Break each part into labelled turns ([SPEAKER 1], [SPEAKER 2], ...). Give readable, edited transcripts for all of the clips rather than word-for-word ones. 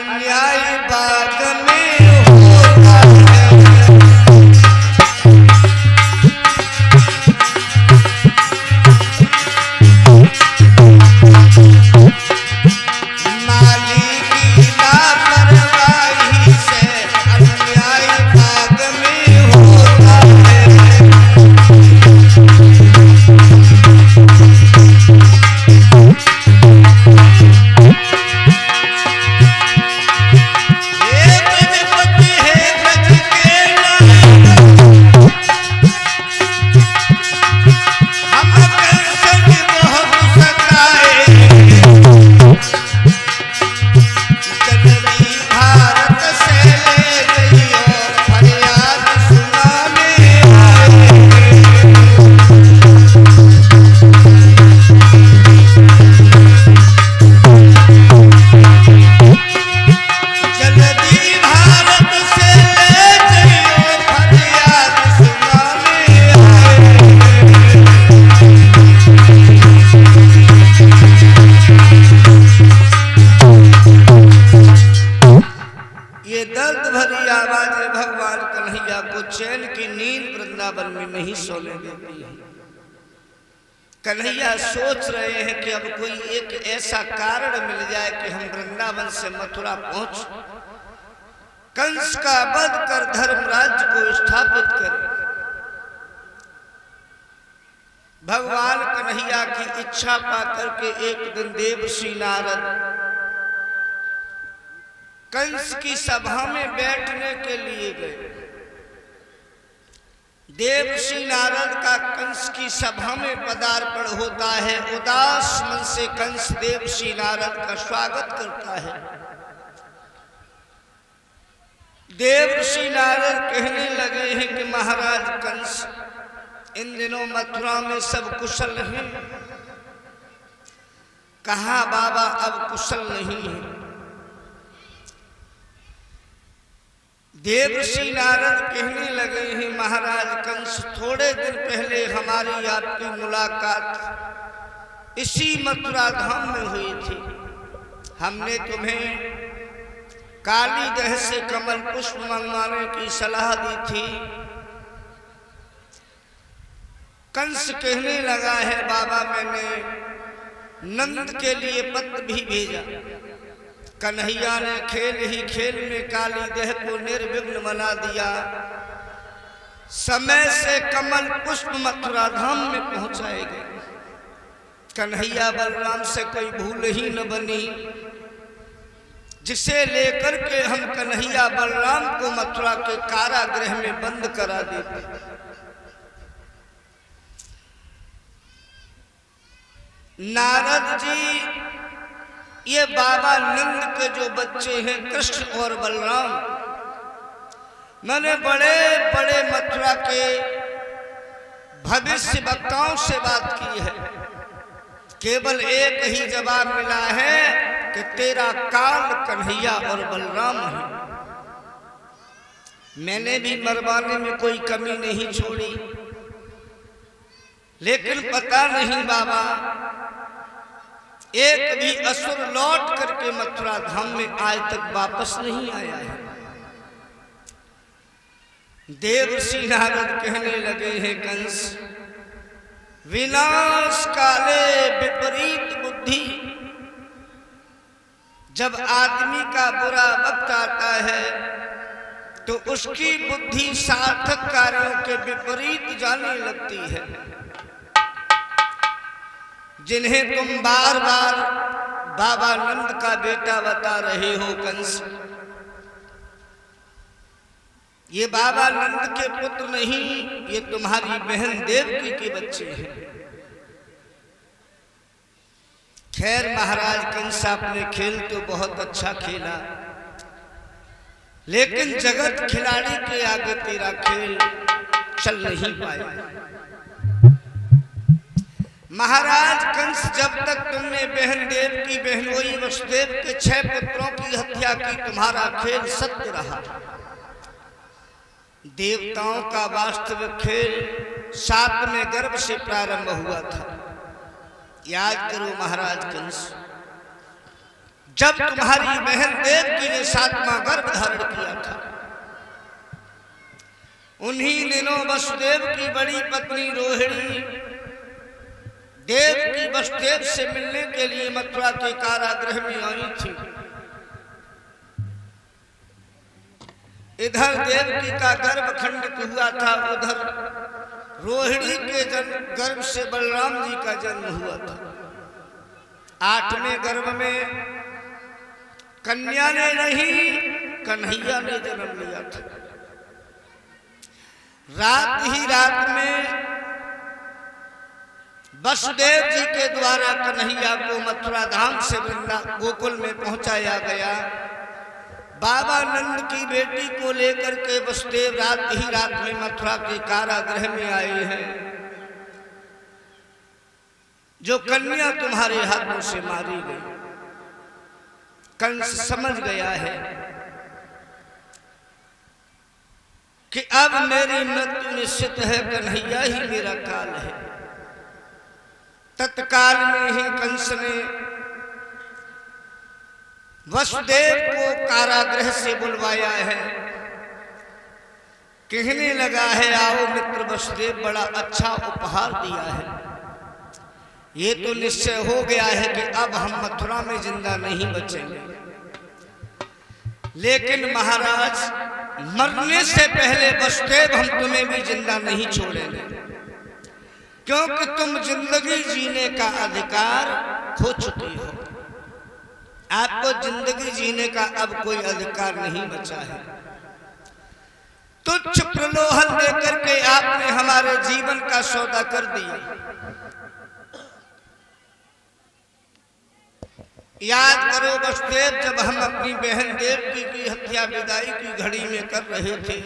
[SPEAKER 1] अन्याय बाग में होता है। माली की लापरवाही से अन्याय बाग में होता है। ये दर्द भरी आवाज भगवान कन्हैया को चैन की नींद वृंदावन में नहीं सोने देती है। कन्हैया सोच रहे हैं कि अब कोई एक ऐसा कारण मिल जाए कि हम वृंदावन से मथुरा पहुंच कंस का वध कर धर्मराज को स्थापित करें। भगवान कन्हैया की इच्छा पाकर के एक दिन देवर्षि नारद कंस की सभा में बैठने के लिए गए। देवर्षि नारद का कंस की सभा में पदार्पण होता है। उदास मन से कंस देवर्षि नारद का स्वागत करता है। देवर्षि नारद कहने लगे हैं कि महाराज कंस, इन दिनों मथुरा में सब कुशल हैं? कहा बाबा अब कुशल नहीं है। देवर्षि नारद कहने लगे हैं महाराज कंस, थोड़े दिन पहले हमारी आपकी मुलाकात इसी मथुरा धाम में हुई थी। हमने तुम्हें काली दह से कमल पुष्प मंगवाने की सलाह दी थी। कंस कहने लगा है बाबा मैंने नंद के लिए पत्र भी भेजा। कन्हैया ने खेल ही खेल में काली देह को निर्विघ्न बना दिया। समय से कमल पुष्प मथुरा धाम में पहुंचाए गए। कन्हैया बलराम से कोई भूल ही न बनी, जिसे लेकर के हम कन्हैया बलराम को मथुरा के कारागृह में बंद करा देते। नारद जी, ये बाबा नंद के जो बच्चे हैं कृष्ण और बलराम, मैंने बड़े बड़े मथुरा के भविष्य वक्ताओं से बात की है। केवल एक ही जवाब मिला है कि तेरा काल कन्हैया और बलराम है। मैंने भी मरवाने में कोई कमी नहीं छोड़ी, लेकिन पता नहीं बाबा एक भी असुर लौट करके मथुरा धाम में आज तक वापस नहीं आया है। देवर्षि नारद कहने लगे हैं कंस, विनाश काले विपरीत बुद्धि। जब आदमी का बुरा वक्त आता है तो उसकी बुद्धि सार्थक कार्यों के विपरीत जाने लगती है। जिन्हें तुम बार बार बाबा नंद का बेटा बता रहे हो कंस, ये बाबा नंद के पुत्र नहीं, ये तुम्हारी बहन देवकी के बच्चे हैं। खैर महाराज कंस, आपने खेल तो बहुत अच्छा खेला, लेकिन जगत खिलाड़ी के आगे तेरा खेल चल नहीं पाया। महाराज कंस, जब तक तुमने बहन देव की बहनोई वसुदेव के 6 पुत्रों की हत्या की, तुम्हारा खेल सत्य रहा। देवताओं का वास्तविक खेल 7वें गर्भ से प्रारंभ हुआ था। याद करो महाराज कंस, जब तुम्हारी बहन देवकी ने 7वां गर्भ धारण किया था। उन्हीं दिनों वसुदेव की बड़ी पत्नी रोहिणी देव की वसुदेव से मिलने के लिए मथुरा के कारागृह में आई थी। इधर देवकी का गर्भ खंडित हुआ था, उधर रोहिणी के गर्भ से बलराम जी का जन्म हुआ था। 8वें गर्भ में कन्या ने नहीं, कन्हैया ने जन्म लिया था। रात ही रात में वसुदेव जी के द्वारा कन्हैया को मथुरा धाम से गोकुल में पहुंचाया गया। बाबा नंद की बेटी को लेकर के वसुदेव रात ही रात में मथुरा के कारागृह में आए हैं। जो कन्या तुम्हारे हाथों से मारी गई, कंस समझ गया है कि अब मेरी मृत्यु निश्चित है, कन्हैया ही मेरा काल है। तत्काल में ही कंस ने वसुदेव को कारागृह से बुलवाया है। कहने लगा है, आओ मित्र वसुदेव, बड़ा अच्छा उपहार दिया है। ये तो निश्चय हो गया है कि अब हम मथुरा में जिंदा नहीं बचेंगे, लेकिन महाराज मरने से पहले वसुदेव हम तुम्हें भी जिंदा नहीं छोड़ेंगे, क्योंकि तुम जिंदगी जीने का अधिकार खो चुकी हो। आपको जिंदगी जीने का अब कोई अधिकार नहीं बचा है। तुच्छ प्रलोभन देकर के आपने हमारे जीवन का सौदा कर दिया। याद करो वसुदेव, जब हम अपनी बहन देवकी की हत्या विदाई की घड़ी में कर रहे थे,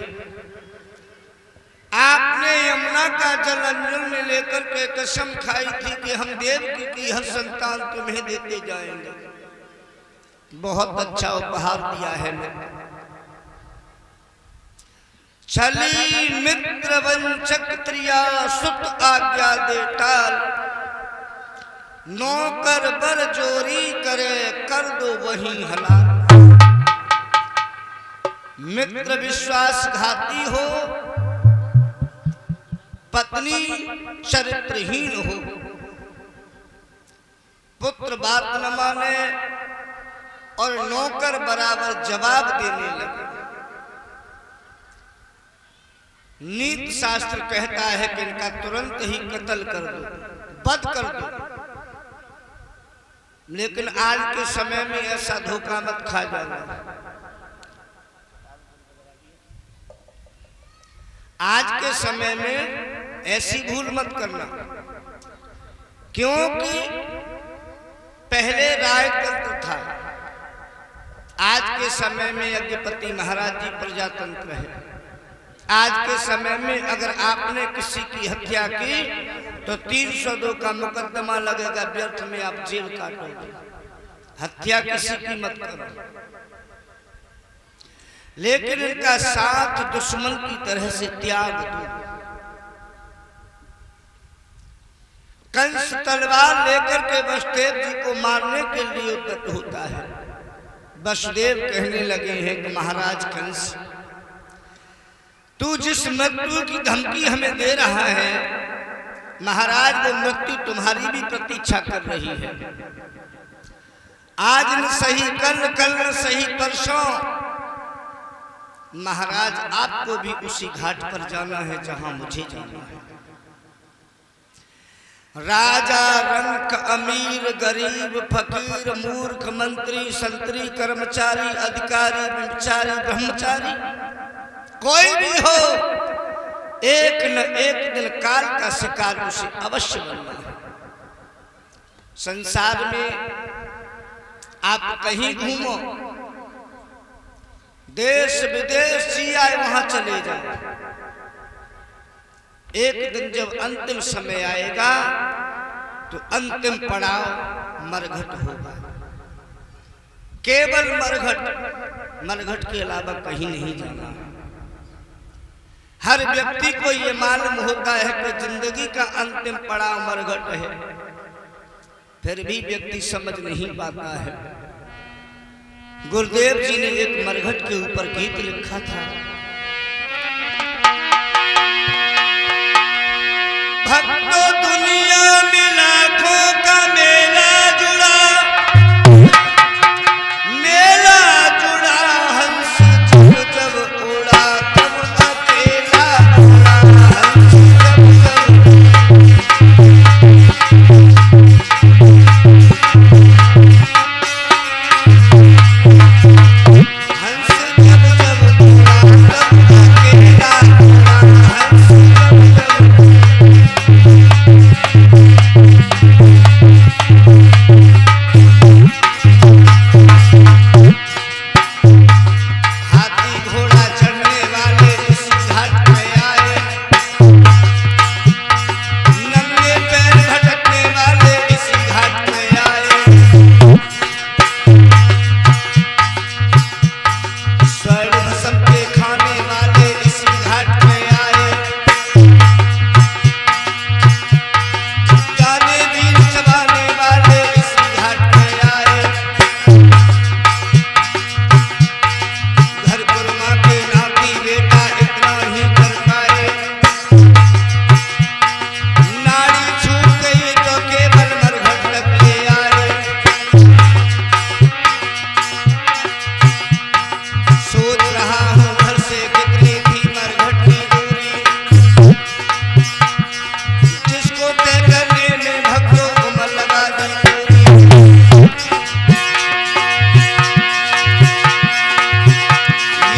[SPEAKER 1] आपने यमुना का जल अंजल में लेकर के कसम खाई थी कि हम देवकी की हर संतान तुम्हें देते जाएंगे। बहुत अच्छा उपहार दिया है मित्र। छली मित्र वंचक त्रिया सुत आज्ञा दे टाल, नौकर बर जोरी करे कर दो वही हलाल। मित्र विश्वासघाती हो, पत्नी चरित्रहीन हो, पुत्र बात न माने और नौकर बराबर जवाब देने लगे। नीति शास्त्र कहता है कि इनका तुरंत ही कत्ल कर दो, वध कर दो, लेकिन आज के समय में ऐसा धोखा मत खा जाना। आज के समय में ऐसी भूल मत करना, क्योंकि पहले राजतंत्र था, आज के समय में यज्ञपति महाराज जी प्रजातंत्र है। आज के समय में अगर आपने किसी की हत्या की तो 302 का मुकदमा लगेगा, व्यर्थ में आप जेल काटोगे। हत्या किसी की मत करो, लेकिन इनका साथ दुश्मन की तरह से त्याग दो। कंस तलवार लेकर के वसुदेव जी को मारने के लिए उद्यत होता है। वसुदेव कहने लगे हैं कि महाराज कंस, तू जिस मृत्यु की धमकी हमें दे रहा है, महाराज वो मृत्यु तुम्हारी भी प्रतीक्षा कर रही है। आज न सही कल, कल न सही परसों, महाराज आपको भी उसी घाट पर जाना है जहां मुझे जाना है। राजा रंक अमीर गरीब फकीर मूर्ख मंत्री संतरी कर्मचारी अधिकारी व्यभिचारी ब्रह्मचारी कोई भी हो, एक न एक दिन काल का शिकार उसे अवश्य बनना है। संसार में आप कहीं घूमो, देश विदेश जियाए वहां चले जाओ, एक दिन जब अंतिम समय आएगा तो अंतिम पड़ाव मरघट होगा। केवल मरघट, मरघट के अलावा कहीं नहीं जाना। हर व्यक्ति को यह मालूम होता है कि जिंदगी का अंतिम पड़ाव मरघट है, फिर भी व्यक्ति समझ नहीं पाता है। गुरुदेव जी ने एक मरघट के ऊपर गीत लिखा था। भक्तों दुनिया में लाखों का मेला जुड़ा, मेला जुड़ा, हंस जब जब उड़ा तब अकेला उड़ा, हंस जब जब उड़ा तब अकेला उड़ा, हंस हाथी घोड़ा चढ़ने वाले इस घाट में आए, नंगे पैर भटकने वाले इस घाट में आए, स्वर्ण भस्म के खाने वाले इस घाट में आए, गाने बीन चबाने वाले इस घाट में आए, घर कुरमा के नाती बेटा इतना ही कर पाए, नाड़ी छूट गई तो केवल मरघट तक ले आए, सोच रहा हूँ घर से कितनी थी मरघट की दूरी, जिसको तय करने में भक्तों उम्र लगा दी पूरी।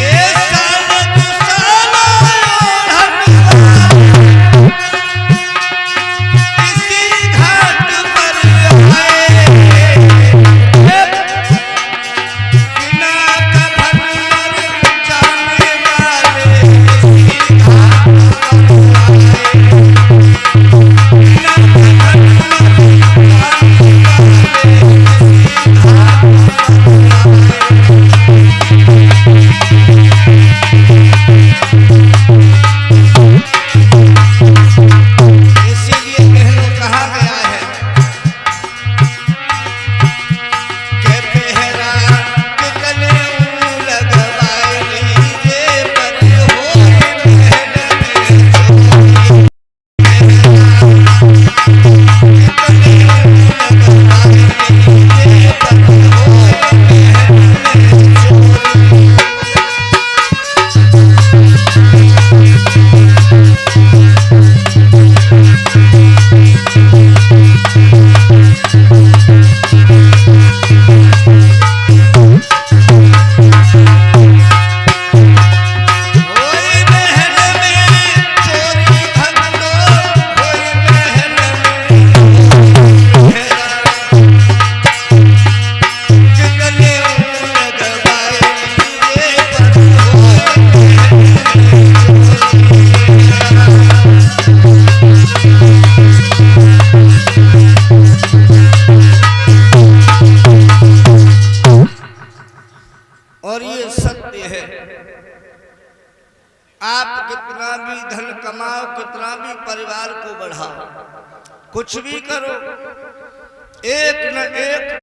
[SPEAKER 1] ये साल दो साल और इसी घाट पर आए, बिना कफन मर जाने वाले इसी घाट पर आए, बिना कफन मर जाने वाले इसी घाट पर आए। इसीलिए कहने कहा गया है कि पहरा के गले लगवाए लीजिए पर होए महल में चोरी, पहरा के गले लगवाए लीजिए पर होए महल में चोरी। होए महल में चोरी भक्तों, होए महल में पहरा के गले लगवाए लीजिए पर होए महल में और ये सत्य है। आप कितना भी धन कमाओ, कितना भी परिवार को बढ़ाओ, कुछ भी करो, एक न एक